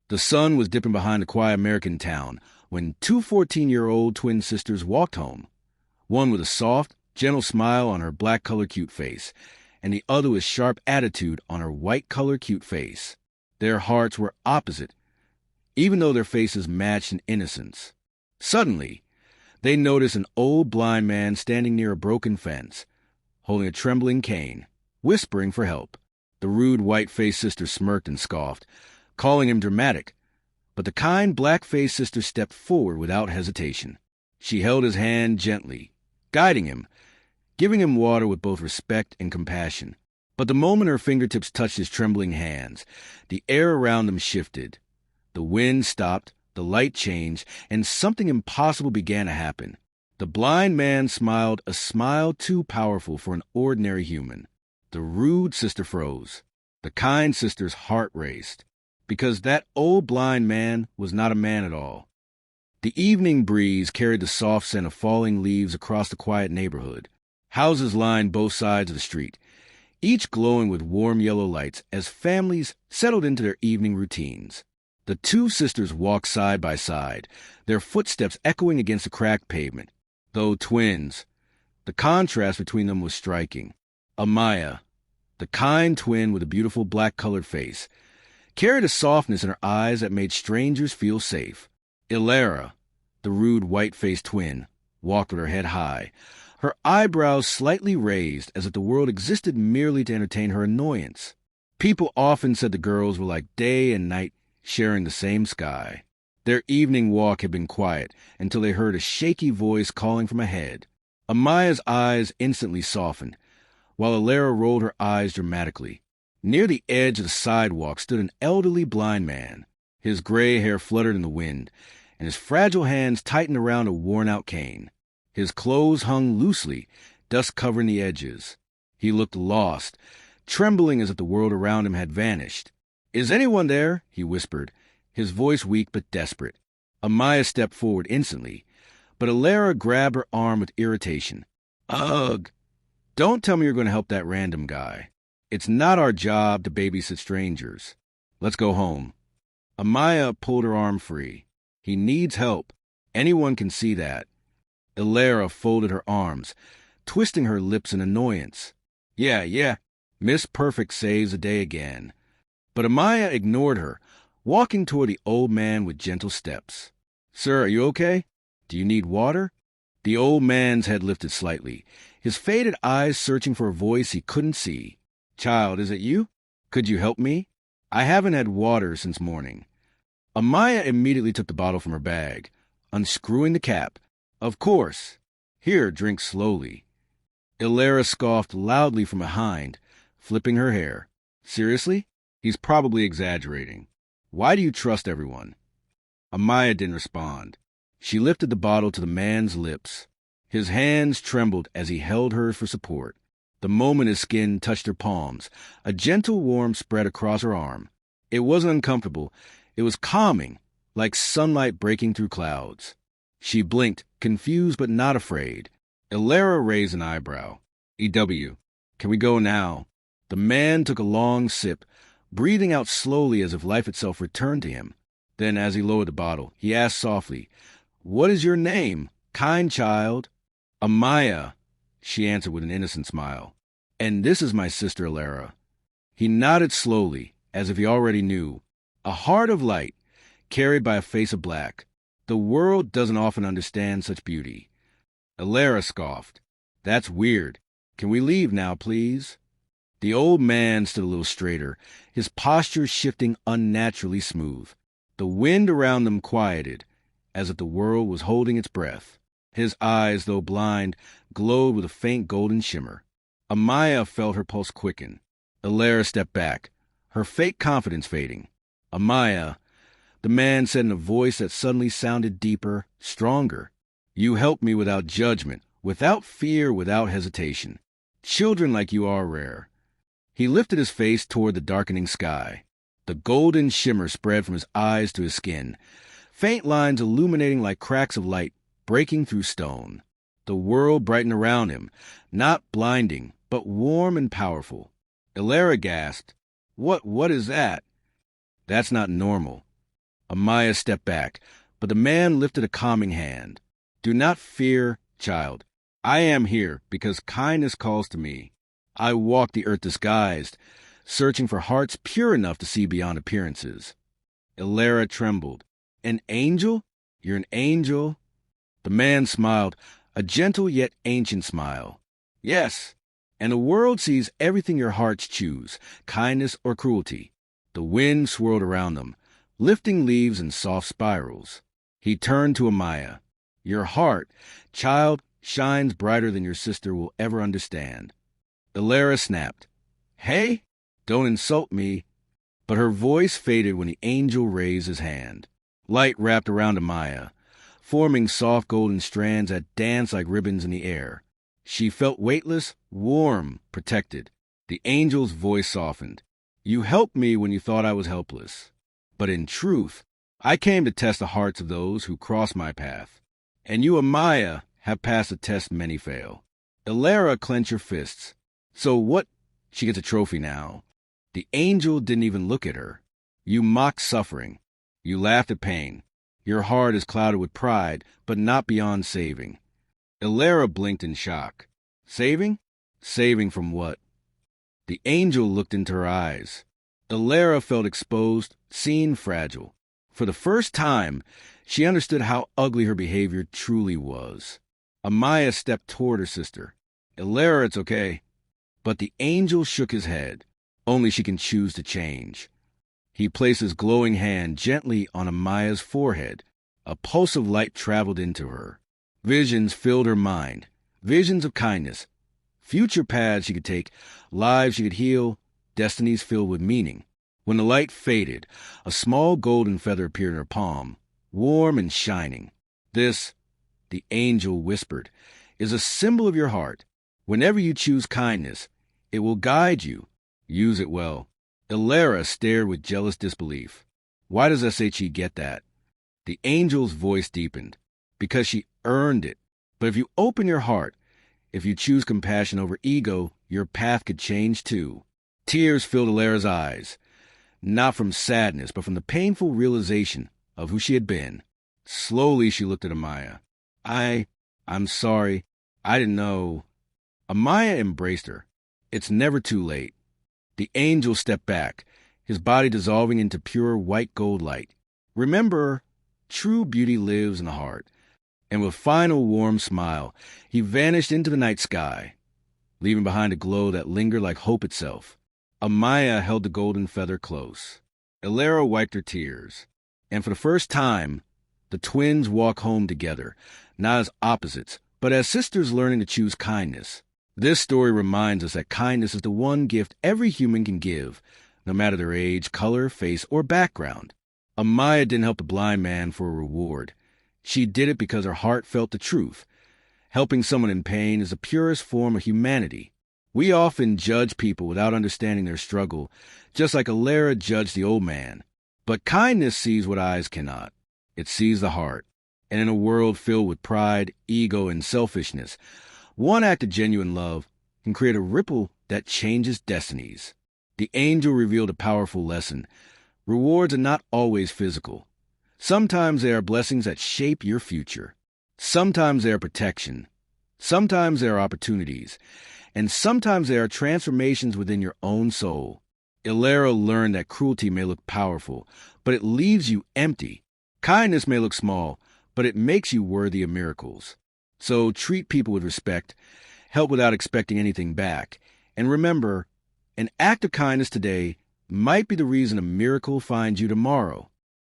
The sun was dipping behind a quiet American town when two 14-year-old twin sisters walked home, one with a soft, gentle smile on her black-colored cute face, and the other with sharp attitude on her white-colored cute face. Their hearts were opposite, even though their faces matched in innocence. Suddenly, they noticed an old blind man standing near a broken fence, holding a trembling cane, whispering for help. The rude white-faced sister smirked and scoffed, calling him dramatic, but the kind black-faced sister stepped forward without hesitation. She held his hand gently, guiding him, giving him water with both respect and compassion. But the moment her fingertips touched his trembling hands, the air around them shifted. The wind stopped, the light changed, and something impossible began to happen. The blind man smiled, a smile too powerful for an ordinary human. The rude sister froze. The kind sister's heart raced, because that old blind man was not a man at all. The evening breeze carried the soft scent of falling leaves across the quiet neighborhood. Houses lined both sides of the street, each glowing with warm yellow lights as families settled into their evening routines. The two sisters walked side by side, their footsteps echoing against the cracked pavement. Though twins, the contrast between them was striking. Amaya, the kind twin with a beautiful black-colored face, carried a softness in her eyes that made strangers feel safe. Ilara, the rude white-faced twin, walked with her head high, her eyebrows slightly raised as if the world existed merely to entertain her annoyance. People often said the girls were like day and night sharing the same sky. Their evening walk had been quiet until they heard a shaky voice calling from ahead. Amaya's eyes instantly softened, while Ilara rolled her eyes dramatically. Near the edge of the sidewalk stood an elderly blind man. His gray hair fluttered in the wind, and his fragile hands tightened around a worn-out cane. His clothes hung loosely, dust covering the edges. He looked lost, trembling as if the world around him had vanished. "Is anyone there?" he whispered, his voice weak but desperate. Amaya stepped forward instantly, but Ilara grabbed her arm with irritation. "Ugh! Don't tell me you're going to help that random guy. It's not our job to babysit strangers. Let's go home." Amaya pulled her arm free. "He needs help. Anyone can see that." Ilara folded her arms, twisting her lips in annoyance. Yeah, Miss Perfect saves the day again." But Amaya ignored her, walking toward the old man with gentle steps. "Sir, are you okay? Do you need water?" The old man's head lifted slightly, his faded eyes searching for a voice he couldn't see. "Child, is it you? Could you help me? I haven't had water since morning." Amaya immediately took the bottle from her bag, unscrewing the cap. "Of course. Here, drink slowly." Ilara scoffed loudly from behind, flipping her hair. "Seriously? He's probably exaggerating. Why do you trust everyone?" Amaya didn't respond. She lifted the bottle to the man's lips. His hands trembled as he held hers for support. The moment his skin touched her palms, a gentle warmth spread across her arm. It wasn't uncomfortable. It was calming, like sunlight breaking through clouds. She blinked, confused but not afraid. Ilara raised an eyebrow. "EW, can we go now?" The man took a long sip, breathing out slowly as if life itself returned to him. Then, as he lowered the bottle, he asked softly, "What is your name, kind child?" "Amaya," she answered with an innocent smile. "And this is my sister Ilara." He nodded slowly, as if he already knew. A heart of light, carried by a face of black. The world doesn't often understand such beauty. Ilara scoffed. "That's weird. Can we leave now, please?" The old man stood a little straighter, his posture shifting unnaturally smooth. The wind around them quieted, as if the world was holding its breath. His eyes, though blind, glowed with a faint golden shimmer. Amaya felt her pulse quicken. Ilara stepped back, her fake confidence fading. "Amaya," the man said in a voice that suddenly sounded deeper, stronger. "You helped me without judgment, without fear, without hesitation. Children like you are rare." He lifted his face toward the darkening sky. The golden shimmer spread from his eyes to his skin, faint lines illuminating like cracks of light breaking through stone. The world brightened around him, not blinding, but warm and powerful. Ilara gasped, What is that?" "That's not normal. Amaya stepped back, but the man lifted a calming hand. Do not fear, child. I am here because kindness calls to me. I walk the earth disguised, searching for hearts pure enough to see beyond appearances. Ilara trembled. An angel? You're an angel? The man smiled, a gentle yet ancient smile. Yes, and the world sees everything your hearts choose, kindness or cruelty. The wind swirled around them, lifting leaves in soft spirals. He turned to Amaya. Your heart, child, shines brighter than your sister will ever understand. Ilara snapped. Hey, don't insult me. But her voice faded when the angel raised his hand. Light wrapped around Amaya, forming soft golden strands that danced like ribbons in the air. She felt weightless, warm, protected. The angel's voice softened. You helped me when you thought I was helpless. But in truth, I came to test the hearts of those who cross my path. And you, Amaya, have passed a test many fail. Ilara clenched her fists. So what? She gets a trophy now. The angel didn't even look at her. You mocked suffering. You laughed at pain. Your heart is clouded with pride, but not beyond saving. Ilara blinked in shock. Saving? Saving from what? The angel looked into her eyes. Ilara felt exposed, seen fragile. For the first time, she understood how ugly her behavior truly was. Amaya stepped toward her sister. Ilara, it's okay. But the angel shook his head. Only she can choose to change. He placed his glowing hand gently on Amaya's forehead. A pulse of light traveled into her. Visions filled her mind. Visions of kindness. Future paths she could take, lives she could heal, destinies filled with meaning. When the light faded, a small golden feather appeared in her palm, warm and shining. This, the angel whispered, is a symbol of your heart. Whenever you choose kindness, it will guide you. Use it well. Ilara stared with jealous disbelief. Why does SHE get that? The angel's voice deepened. Because she earned it. But if you open your heart, if you choose compassion over ego, your path could change too. Tears filled Ilara's eyes. Not from sadness, but from the painful realization of who she had been. Slowly she looked at Amaya. I'm sorry. I didn't know. Amaya embraced her. It's never too late. The angel stepped back, his body dissolving into pure white gold light. Remember, true beauty lives in the heart. And with a final warm smile, he vanished into the night sky, leaving behind a glow that lingered like hope itself. Amaya held the golden feather close. Ilara wiped her tears. And for the first time, the twins walk home together, not as opposites, but as sisters learning to choose kindness. This story reminds us that kindness is the one gift every human can give, no matter their age, color, face, or background. Amaya didn't help the blind man for a reward. She did it because her heart felt the truth. Helping someone in pain is the purest form of humanity. We often judge people without understanding their struggle, just like Ilara judged the old man. But kindness sees what eyes cannot. It sees the heart. And in a world filled with pride, ego, and selfishness, one act of genuine love can create a ripple that changes destinies. The angel revealed a powerful lesson. Rewards are not always physical. Sometimes they are blessings that shape your future. Sometimes they are protection. Sometimes they are opportunities. And sometimes they are transformations within your own soul. Ilara learned that cruelty may look powerful, but it leaves you empty. Kindness may look small, but it makes you worthy of miracles. So treat people with respect, help without expecting anything back, and remember, an act of kindness today might be the reason a miracle finds you tomorrow.